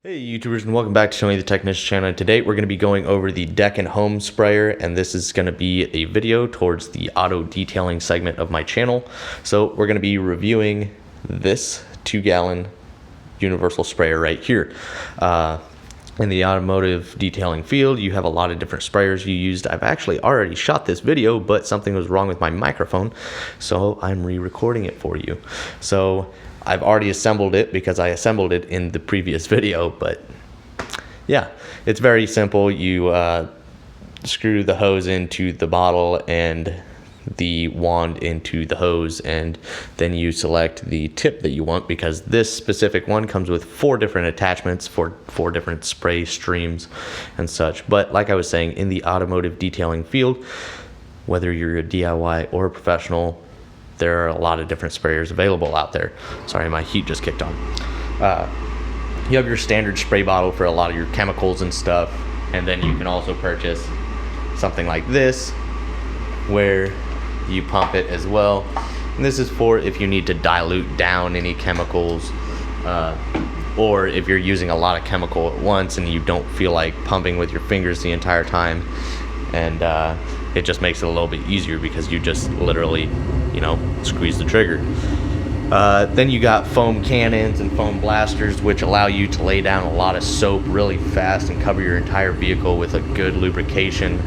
Hey YouTubers, and welcome back to Show Me the Technician channel. Today we're going to be going over the deck and home sprayer, and this is going to be a video towards the auto detailing segment of my channel. So we're going to be reviewing this 2-gallon universal sprayer right here. In the automotive detailing field, you have a lot of different sprayers you used. I've actually already shot this video, but something was wrong with my microphone, so I'm re-recording it for you. So I've already assembled it because I assembled it in the previous video, but yeah, it's very simple. You screw the hose into the bottle and the wand into the hose, and then you select the tip that you want, because this specific one comes with 4 different attachments for 4 different spray streams and such. But like I was saying, in the automotive detailing field, whether you're a DIY or a professional, there are a lot of different sprayers available out there. Sorry, my heat just kicked on. You have your standard spray bottle for a lot of your chemicals and stuff, and then you can also purchase something like this where you pump it as well. And this is for if you need to dilute down any chemicals, or if you're using a lot of chemical at once and you don't feel like pumping with your fingers the entire time, and it just makes it a little bit easier because you just literally, squeeze the trigger. Then you got foam cannons and foam blasters, which allow you to lay down a lot of soap really fast and cover your entire vehicle with a good lubrication,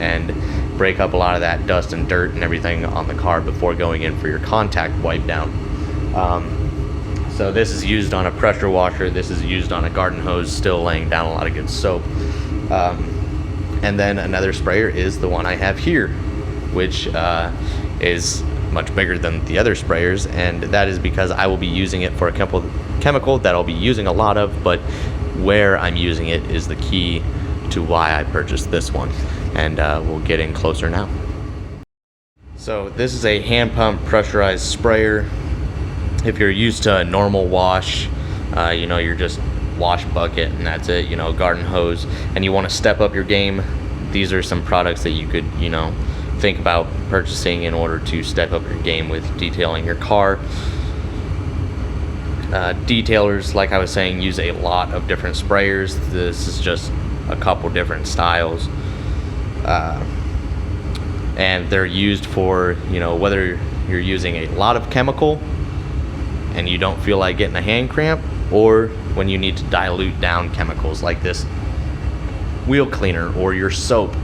and break up a lot of that dust and dirt and everything on the car before going in for your contact wipe down. So this is used on a pressure washer. This is used on a garden hose, still laying down a lot of good soap. And then another sprayer is the one I have here, which is much bigger than the other sprayers, and that is because I will be using it for a chemical that I'll be using a lot of, but where I'm using it is the key to why I purchased this one, and we'll get in closer now. So this is a hand pump pressurized sprayer. If you're used to a normal wash, you're just wash bucket and that's it, garden hose, and you want to step up your game, these are some products that you could, think about purchasing in order to step up your game with detailing your car. Detailers, like I was saying, use a lot of different sprayers. This is just a couple different styles, and they're used for, whether you're using a lot of chemical and you don't feel like getting a hand cramp, or when you need to dilute down chemicals like this wheel cleaner or your soap.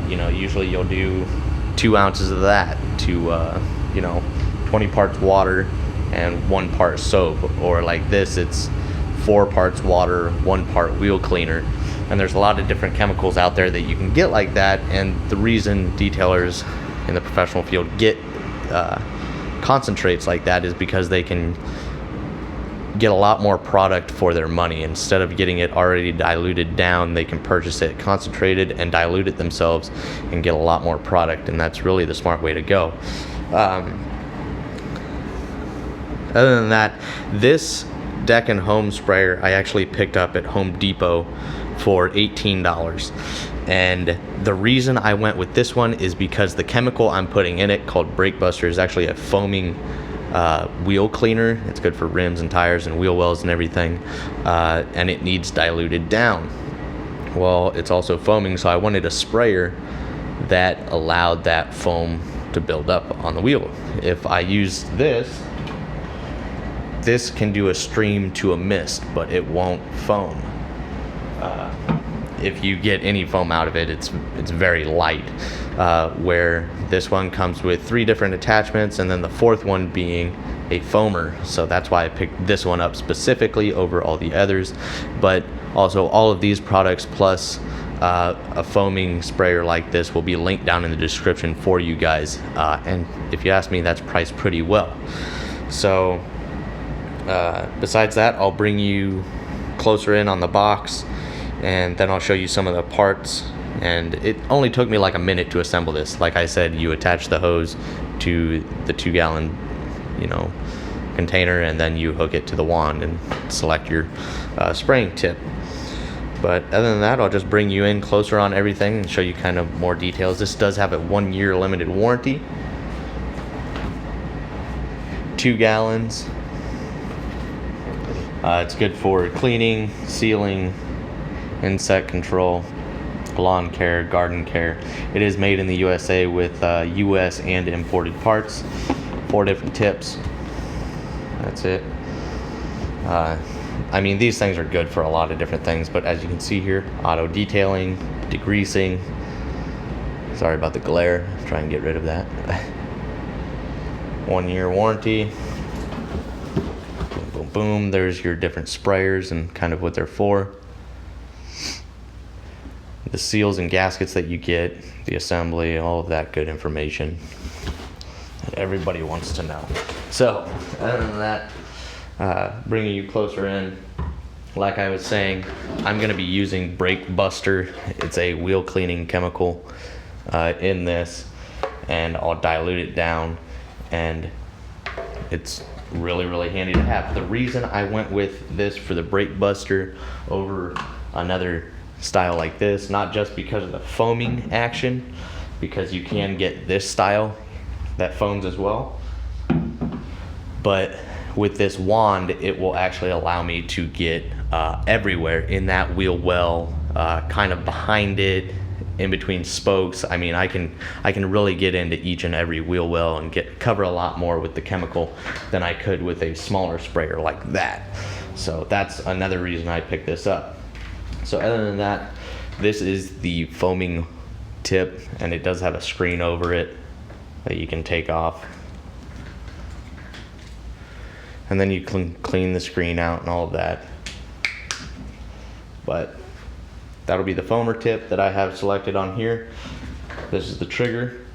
Usually you'll do 2 ounces of that to 20 parts water and 1 part soap, or like this, it's 4 parts water, 1 part wheel cleaner. And there's a lot of different chemicals out there that you can get like that, and the reason detailers in the professional field get concentrates like that is because they can get a lot more product for their money. Instead of getting it already diluted down, they can purchase it concentrated and dilute it themselves and get a lot more product, and that's really the smart way to go. Other than that, this deck and home sprayer I actually picked up at Home Depot for $18, and the reason I went with this one is because the chemical I'm putting in it, called Brake Buster, is actually a foaming wheel cleaner. It's good for rims and tires and wheel wells and everything, and it needs diluted down. Well, it's also foaming, so I wanted a sprayer that allowed that foam to build up on the wheel. If I use this can do a stream to a mist, but it won't foam. If you get any foam out of it, it's very light, where this one comes with 3 different attachments, and then the 4th one being a foamer. So that's why I picked this one up specifically over all the others. But also, all of these products plus a foaming sprayer like this will be linked down in the description for you guys, and if you ask me, that's priced pretty well. So besides that, I'll bring you closer in on the box, and then I'll show you some of the parts. And it only took me like a minute to assemble this. Like I said, you attach the hose to the 2-gallon container, and then you hook it to the wand and select your spraying tip. But other than that, I'll just bring you in closer on everything and show you kind of more details. This does have a 1-year limited warranty. 2 gallons. It's good for cleaning, sealing, insect control, lawn care, garden care. It is made in the USA with US and imported parts. 4 different tips. That's it. I mean, these things are good for a lot of different things, but as you can see here, auto detailing, degreasing. Sorry about the glare. Try and get rid of that. 1-year warranty. Boom, boom, boom. There's your different sprayers and kind of what they're for. The seals and gaskets that you get, the assembly, all of that good information that everybody wants to know. So, other than that, bringing you closer in, like I was saying, I'm going to be using Brake Buster. It's a wheel cleaning chemical in this, and I'll dilute it down, and it's really, really handy to have. The reason I went with this for the Brake Buster over another style like this, not just because of the foaming action, because you can get this style that foams as well, but with this wand it will actually allow me to get everywhere in that wheel well, kind of behind it, in between spokes. I mean, I can really get into each and every wheel well and cover a lot more with the chemical than I could with a smaller sprayer like that. So that's another reason I picked this up. So other than that, this is the foaming tip, and it does have a screen over it that you can take off. And then you can clean the screen out and all of that. But that'll be the foamer tip that I have selected on here. This is the trigger,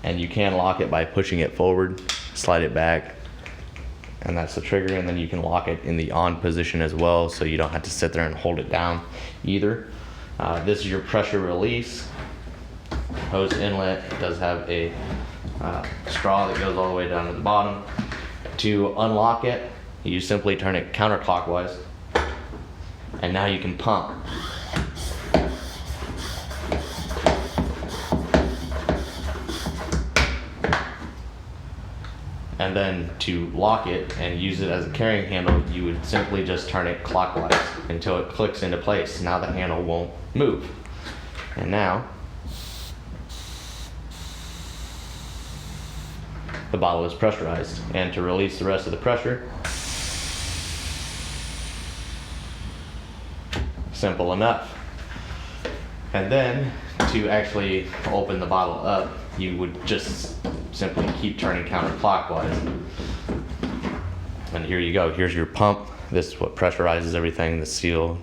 and you can lock it by pushing it forward, slide it back, and that's the trigger. And then you can lock it in the on position as well, so you don't have to sit there and hold it down either. This is your pressure release. Hose inlet. It does have a straw that goes all the way down to the bottom. To unlock it, you simply turn it counterclockwise, and now you can pump. And then to lock it and use it as a carrying handle, you would simply just turn it clockwise until it clicks into place. Now the handle won't move. And now the bottle is pressurized. And to release the rest of the pressure, simple enough. And then to actually open the bottle up, you would just simply keep turning counterclockwise. And here you go. Here's your pump. This is what pressurizes everything, the seal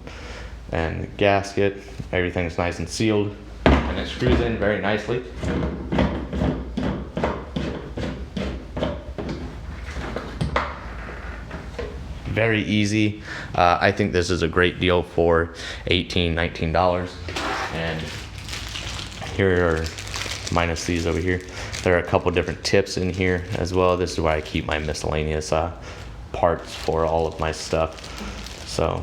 and the gasket. Everything's nice and sealed, and it screws in very nicely. Very easy. I think this is a great deal for $18, $19. And here are, minus these over here, there are a couple different tips in here as well. This is where I keep my miscellaneous parts for all of my stuff. So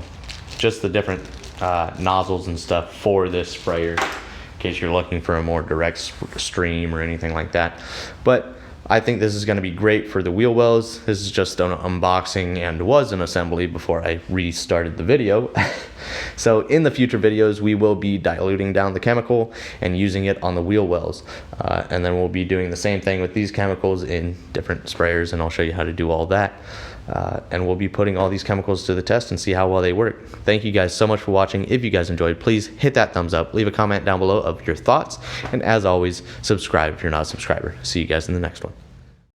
just the different nozzles and stuff for this sprayer, in case you're looking for a more direct stream or anything like that. But I think this is going to be great for the wheel wells. This is just an unboxing and was an assembly before I restarted the video. So in the future videos, we will be diluting down the chemical and using it on the wheel wells. And then we'll be doing the same thing with these chemicals in different sprayers, and I'll show you how to do all that. And we'll be putting all these chemicals to the test and see how well they work. Thank you guys so much for watching. If you guys enjoyed, please hit that thumbs up, leave a comment down below of your thoughts, and as always, subscribe if you're not a subscriber. See you guys in the next one.